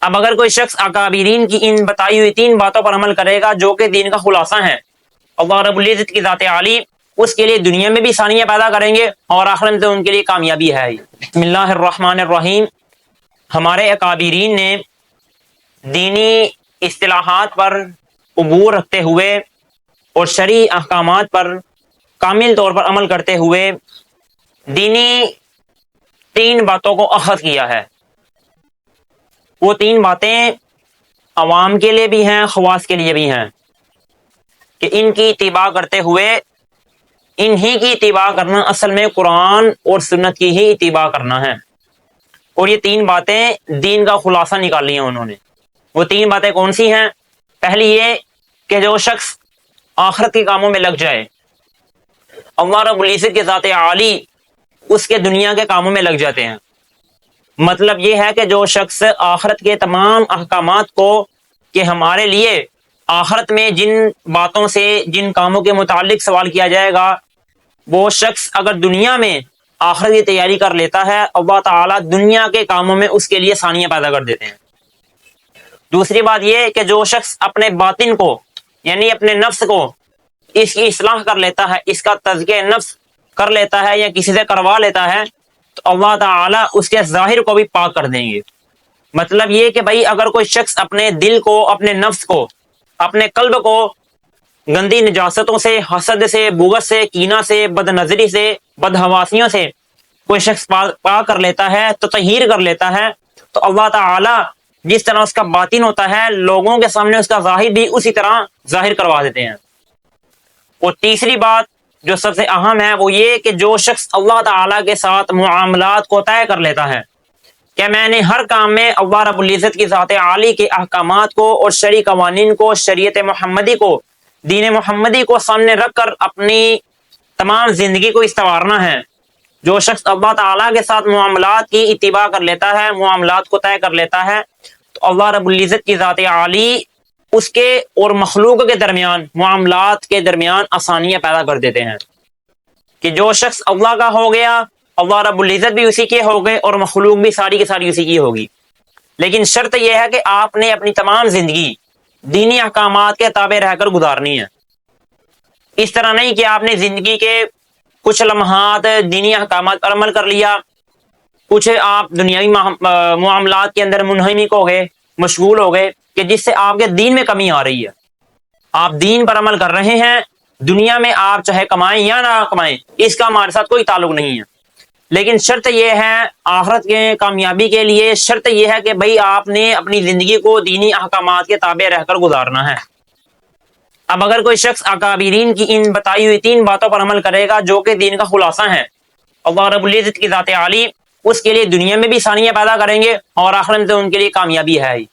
اب اگر کوئی شخص اکابرین کی ان بتائی ہوئی 3 باتوں پر عمل کرے گا جو کہ دین کا خلاصہ ہے، اللہ رب العزت کی ذات عالی اس کے لیے دنیا میں بھی آسانیاں پیدا کریں گے اور آخرت میں ان کے لیے کامیابی ہے۔ بسم اللہ الرحمن الرحیم۔ ہمارے اکابرین نے دینی اصطلاحات پر عبور رکھتے ہوئے اور شرعی احکامات پر کامل طور پر عمل کرتے ہوئے دینی 3 باتوں کو اخذ کیا ہے۔ وہ 3 باتیں عوام کے لیے بھی ہیں، خواص کے لیے بھی ہیں، کہ ان کی اتباع کرتے ہوئے انہی کی اتباع کرنا اصل میں قرآن اور سنت کی ہی اتباع کرنا ہے۔ اور یہ 3 باتیں دین کا خلاصہ نکالی ہیں انہوں نے۔ وہ 3 باتیں کون سی ہیں؟ پہلی یہ کہ جو شخص آخرت کے کاموں میں لگ جائے، اللہ رب العزت کی ذات عالی اس کے دنیا کے کاموں میں لگ جاتے ہیں۔ مطلب یہ ہے کہ جو شخص آخرت کے تمام احکامات کو، کہ ہمارے لیے آخرت میں جن باتوں سے، جن کاموں کے متعلق سوال کیا جائے گا، وہ شخص اگر دنیا میں آخرت کی تیاری کر لیتا ہے، اللہ تعالیٰ دنیا کے کاموں میں اس کے لیے آسانیاں پیدا کر دیتے ہیں۔ دوسری بات یہ کہ جو شخص اپنے باطن کو، یعنی اپنے نفس کو اس کی اصلاح کر لیتا ہے، اس کا تزکیہ نفس کر لیتا ہے یا کسی سے کروا لیتا ہے، تو اللہ تعالیٰ اس کے ظاہر کو بھی پاک کر دیں گے۔ مطلب یہ کہ بھائی اگر کوئی شخص اپنے دل کو، اپنے نفس کو، اپنے قلب کو گندی نجاستوں سے، حسد سے، بغض سے، کینہ سے، بد نظری سے، بدحواسیوں سے کوئی شخص پاک کر لیتا ہے، تو تطہیر کر لیتا ہے، تو اللہ تعالیٰ جس طرح اس کا باطن ہوتا ہے، لوگوں کے سامنے اس کا ظاہر بھی اسی طرح ظاہر کروا دیتے ہیں۔ اور تیسری بات جو سب سے اہم ہے وہ یہ کہ جو شخص اللہ تعالیٰ کے ساتھ معاملات کو طے کر لیتا ہے کہ میں نے ہر کام میں اللہ رب العزت کی ذات عالی کے احکامات کو اور شرعی قوانین کو، شریعت محمدی کو، دین محمدی کو سامنے رکھ کر اپنی تمام زندگی کو استوارنا ہے، جو شخص اللہ تعالیٰ کے ساتھ معاملات کی اتباع کر لیتا ہے، معاملات کو طے کر لیتا ہے، تو اللہ رب العزت کی ذات عالی اس کے اور مخلوق کے درمیان، معاملات کے درمیان آسانیاں پیدا کر دیتے ہیں، کہ جو شخص اللہ کا ہو گیا، اللہ رب العزت بھی اسی کے ہو گئے اور مخلوق بھی ساری کی ساری اسی کی ہوگی۔ لیکن شرط یہ ہے کہ آپ نے اپنی تمام زندگی دینی احکامات کے تابع رہ کر گزارنی ہے۔ اس طرح نہیں کہ آپ نے زندگی کے کچھ لمحات دینی احکامات پر عمل کر لیا، کچھ آپ دنیاوی معاملات کے اندر منہمک ہو گئے، مشغول ہو گئے، کہ جس سے آپ کے دین میں کمی آ رہی ہے۔ آپ دین پر عمل کر رہے ہیں، دنیا میں آپ چاہے کمائیں یا نہ کمائیں، اس کا ہمارے ساتھ کوئی تعلق نہیں ہے۔ لیکن شرط یہ ہے آخرت کے کامیابی کے لیے، شرط یہ ہے کہ بھئی آپ نے اپنی زندگی کو دینی احکامات کے تابع رہ کر گزارنا ہے۔ اب اگر کوئی شخص اکابرین کی ان بتائی ہوئی 3 باتوں پر عمل کرے گا جو کہ دین کا خلاصہ ہے، اللہ رب العزت کی ذات عالی اس کے لیے دنیا میں بھی آسانیاں پیدا کریں گے اور آخرت میں ان کے لیے کامیابی ہے ہی۔